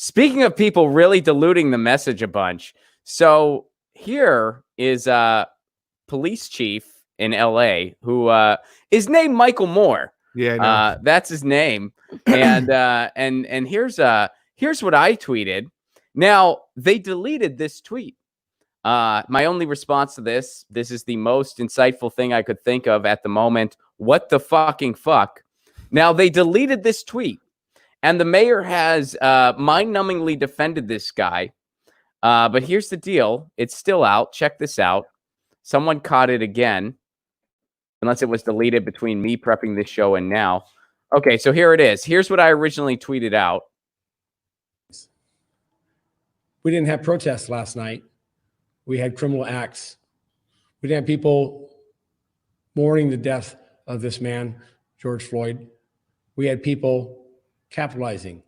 Speaking of people really diluting the message a bunch, so here is a police chief in LA who is named Michael Moore. Yeah, that's his name. And here's what I tweeted. Now, they deleted this tweet. My only response to this is the most insightful thing I could think of at the moment. What the fucking fuck? Now, they deleted this tweet, and the mayor has mind-numbingly defended this guy. But here's the deal. It's still out. Check this out. Someone caught it again, unless it was deleted between me prepping this show and now. Okay, so here it is. Here's what I originally tweeted out. We didn't have protests last night. We had criminal acts. We didn't have people mourning the death of this man, George Floyd. We had people capitalizing.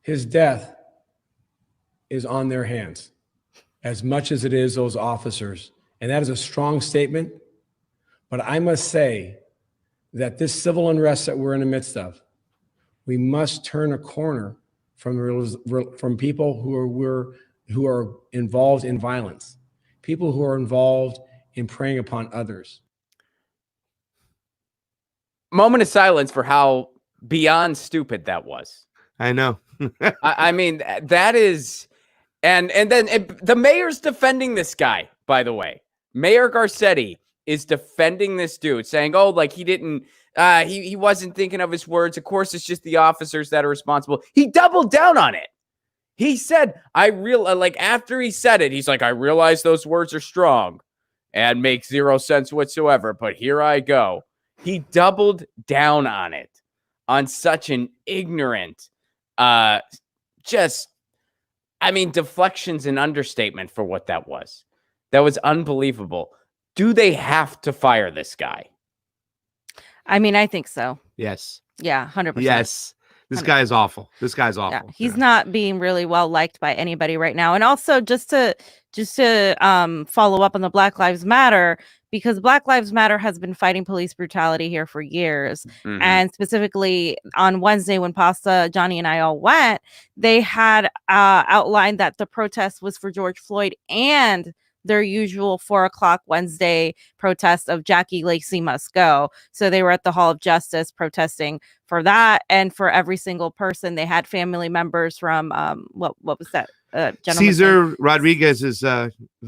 His death is on their hands as much as it is those officers. And that is a strong statement. But I must say that this civil unrest that we're in the midst of, we must turn a corner from people who are involved in violence, people who are involved in preying upon others. Moment of silence for how beyond stupid that was. I know. I mean, that is, and then the mayor's defending this guy, by the way. Mayor Garcetti is defending this dude, saying, oh, like he didn't, he wasn't thinking of his words. Of course, it's just the officers that are responsible. He doubled down on it. He said, after he said it, he's like, I realize those words are strong and make zero sense whatsoever, but here I go. He doubled down on it, on such an ignorant, deflection's an understatement for what that was. That was unbelievable. Do they have to fire this guy? I mean, I think so. Yes. Yeah, 100%. Yes. This guy is awful. This guy's awful. Yeah, he's not being really well liked by anybody right now. And also just to follow up on the Black Lives Matter, because Black Lives Matter has been fighting police brutality here for years. Mm-hmm. And specifically on Wednesday when Pasta, Johnny, and I all went, they had outlined that the protest was for George Floyd and their usual 4:00 Wednesday protest of Jackie Lacey must go. So they were at the Hall of Justice protesting for that and for every single person. They had family members from what was that? Cesar Rodriguez's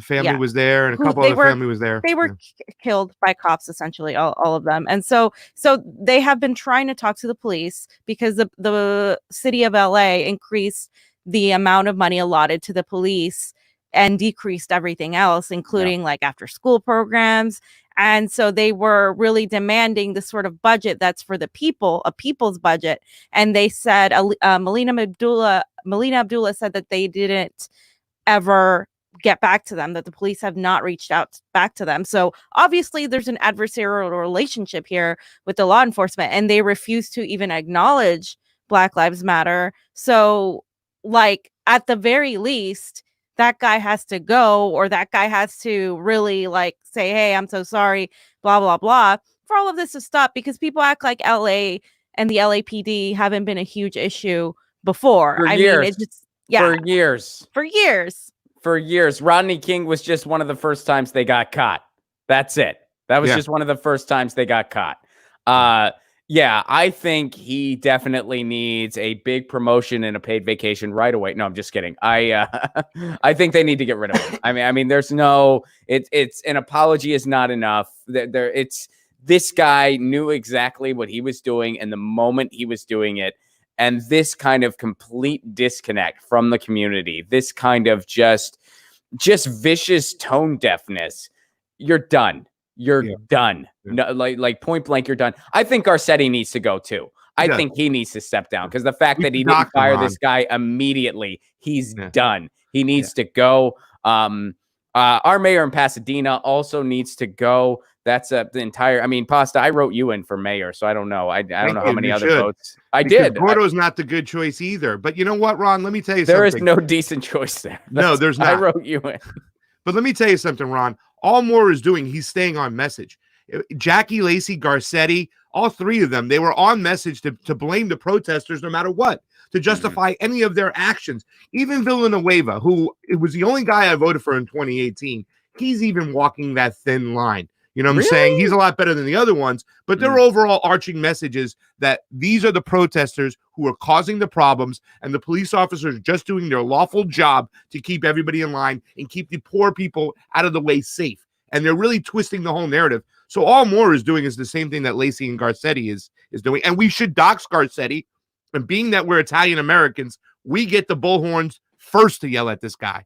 family was there, and a couple other family was there. They were killed by cops, essentially, all of them. And so they have been trying to talk to the police because the city of LA increased the amount of money allotted to the police and decreased everything else, including like after school programs. And so they were really demanding the sort of budget that's for the people, a people's budget. And they said, Melina Abdullah said that they didn't ever get back to them, that the police have not reached out back to them. So obviously there's an adversarial relationship here with the law enforcement, and they refuse to even acknowledge Black Lives Matter. So like at the very least, that guy has to go, or that guy has to really like say, hey, I'm so sorry, blah, blah, blah, for all of this to stop, because people act like LA and the LAPD haven't been a huge issue before. For years. Rodney King was just one of the first times they got caught. That's it. That was just one of the first times they got caught. Yeah, I think he definitely needs a big promotion and a paid vacation right away. No, I'm just kidding. I think they need to get rid of him. I mean, there's no. It's an apology is not enough. This guy knew exactly what he was doing and the moment he was doing it, and this kind of complete disconnect from the community, this kind of just vicious tone deafness. You're done. You're done. No, like point blank, you're done. I think Garcetti needs to go too. I think he needs to step down, because the fact that he didn't fire this guy immediately, he's done. He needs to go. Our mayor in Pasadena also needs to go. That's the entire. I mean, Pasta, I wrote you in for mayor, so I don't know. I don't know how many other votes. I did. Gordo's not the good choice either. But you know what, Ron? Let me tell you something. There is no decent choice there. No, there's not. I wrote you in. But let me tell you something, Ron. All Moore is doing, he's staying on message. Jackie, Lacey, Garcetti, all three of them, they were on message to blame the protesters no matter what, to justify any of their actions. Even Villanueva, who it was the only guy I voted for in 2018, he's even walking that thin line. You know what I'm saying? He's a lot better than the other ones, but their overall arching message is that these are the protesters who are causing the problems, and the police officers are just doing their lawful job to keep everybody in line and keep the poor people out of the way safe. And they're really twisting the whole narrative. So all Moore is doing is the same thing that Lacey and Garcetti is doing. And we should dox Garcetti. And being that we're Italian Americans, we get the bullhorns first to yell at this guy.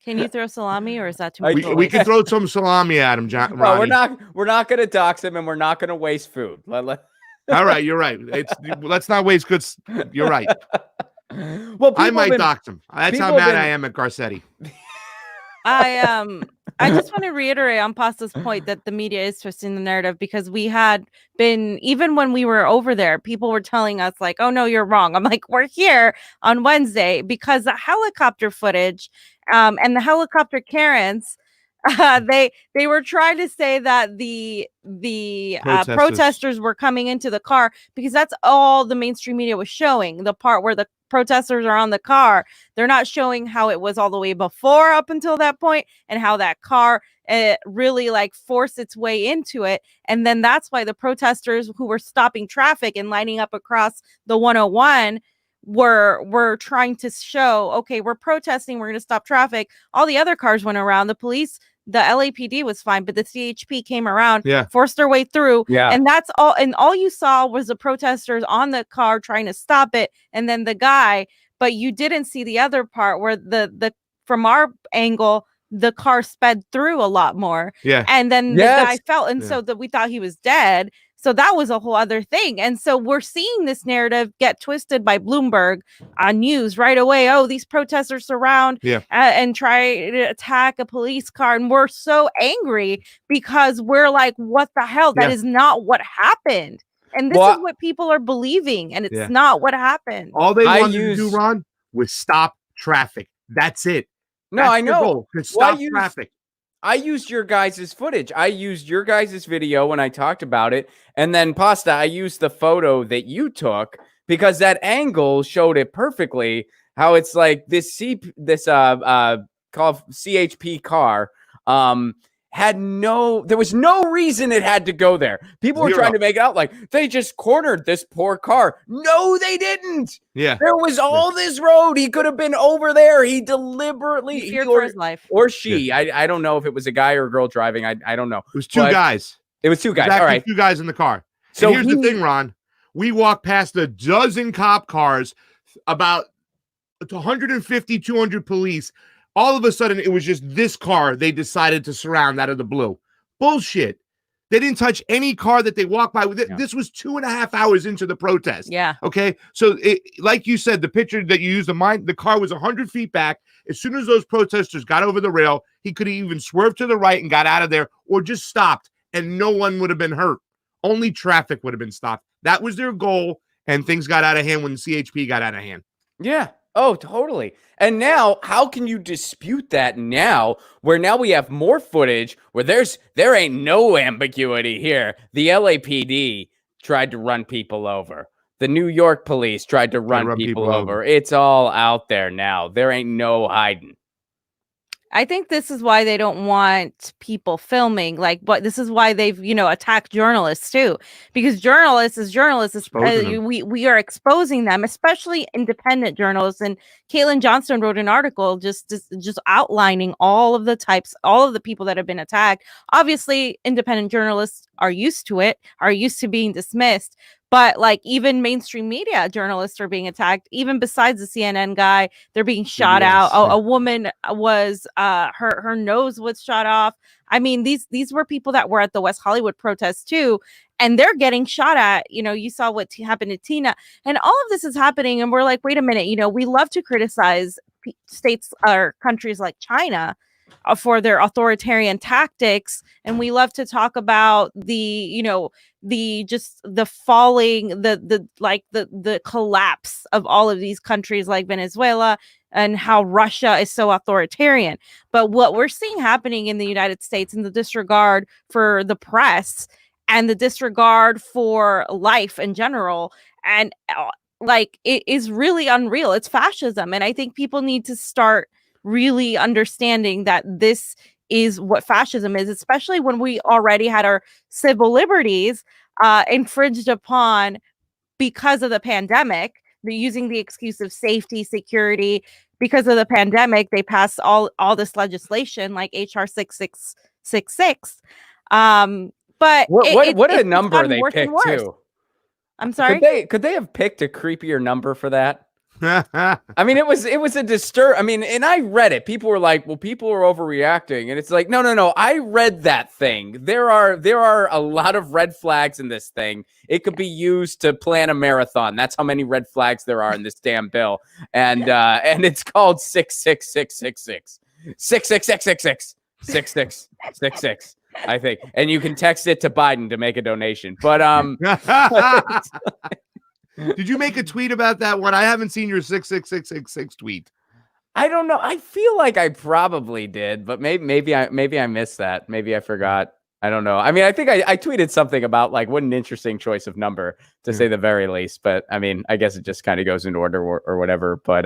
Can you throw salami, or is that too much? We can throw some salami at him, John. No, we're not going to dox him, and we're not going to waste food. All right, you're right. Let's not waste good. You're right. Well, I might dox him. That's how mad I am at Garcetti. I just want to reiterate on Pasta's point that the media is twisting the narrative, because we had been, even when we were over there, people were telling us like, oh no, you're wrong. I'm like, we're here on Wednesday because the helicopter footage and the helicopter Karens, they were trying to say that the protesters were coming into the car, because that's all the mainstream media was showing, the part where the protesters are on the car. They're not showing how it was all the way before, up until that point, and how that car really like forced its way into it. And then that's why the protesters who were stopping traffic and lining up across the 101 were trying to show, okay, we're protesting, we're going to stop traffic. All the other cars went around. The police, the LAPD was fine, but the CHP came around, forced their way through. And that's all. And all you saw was the protesters on the car trying to stop it. And then the guy, but you didn't see the other part where the from our angle, the car sped through a lot more. And then the guy fell. And so that we thought he was dead. So that was a whole other thing. And so we're seeing this narrative get twisted by Bloomberg on news right away. Oh, these protesters surround and try to attack a police car. And we're so angry because we're like, what the hell? That is not what happened. And this is what people are believing. And it's not what happened. All they wanted to do, Ron, was stop traffic. That's it. No, That's I know. Stop traffic. I used your guys' footage. I used your guys' video when I talked about it. And then, Pasta, I used the photo that you took because that angle showed it perfectly, how it's like this called CHP car there was no reason it had to go there. People were trying to make it out like they just cornered this poor car. No, they didn't. There was all this road. He could have been over there. He deliberately feared for his life. Or she. I don't know if it was a guy or a girl driving. I don't know. It was two guys. It was two guys. Exactly, all right. Two guys in the car. So here's the thing, Ron. We walked past a dozen cop cars, about 150, 200 police. All of a sudden, it was just this car they decided to surround out of the blue. Bullshit. They didn't touch any car that they walked by. This was 2.5 hours into the protest. Okay. So, like you said, the picture that you used of mine, the car was 100 feet back. As soon as those protesters got over the rail, he could have even swerved to the right and got out of there, or just stopped, and no one would have been hurt. Only traffic would have been stopped. That was their goal, and things got out of hand when the CHP got out of hand. Yeah. Oh, totally. And now, how can you dispute that now, where now we have more footage where there ain't no ambiguity here? The LAPD tried to run people over. The New York police tried to run people over. It's all out there now. There ain't no hiding. I think this is why they don't want people filming. This is why they've, attacked journalists too, because journalists, we are exposing them, especially independent journalists. And Caitlin Johnston wrote an article just outlining all of the people that have been attacked. Obviously, independent journalists are used to it, are used to being dismissed. But even mainstream media journalists are being attacked. Even besides the CNN guy, they're being shot out. A woman was her nose was shot off. I mean, these were people that were at the West Hollywood protest too, and they're getting shot at. You saw what happened to Tina, and all of this is happening. And we're like, wait a minute. We love to criticize states or countries like China, for their authoritarian tactics. And we love to talk about the falling, the collapse of all of these countries like Venezuela, and how Russia is so authoritarian. But what we're seeing happening in the United States, and the disregard for the press and the disregard for life in general, and it is really unreal. It's fascism. And I think people need to start really understanding that this is what fascism is, especially when we already had our civil liberties infringed upon because of the pandemic. They're using the excuse of safety, security. Because of the pandemic, they passed all this legislation like HR 6666. But what a number they picked too. I'm sorry. Could they have picked a creepier number for that? I mean, it was a disturb. I mean, and I read it. People were like, "Well, people are overreacting," and it's like, no. I read that thing. There are a lot of red flags in this thing. It could be used to plan a marathon. That's how many red flags there are in this damn bill. And it's called 66666 66666 6666. I think, and you can text it to Biden to make a donation. But did you make a tweet about that one? I haven't seen your 66666 tweet. I don't know. I feel like I probably did, but maybe I missed that. Maybe I forgot. I don't know. I mean, I think I tweeted something about like what an interesting choice of number to say the very least. But I mean, I guess it just kind of goes in order or whatever. But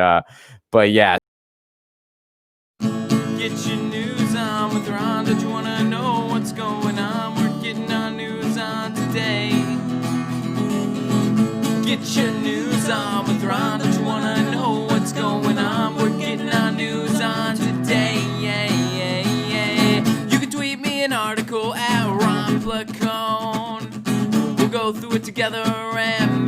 yeah. Get your news on with Ron. Don't you wanna know what's going on? We're getting our news on today. Get your news on with Ron. Don't you wanna know what's going on? We're getting our news on today. You can tweet me an article at Ron Placone. We'll go through it together and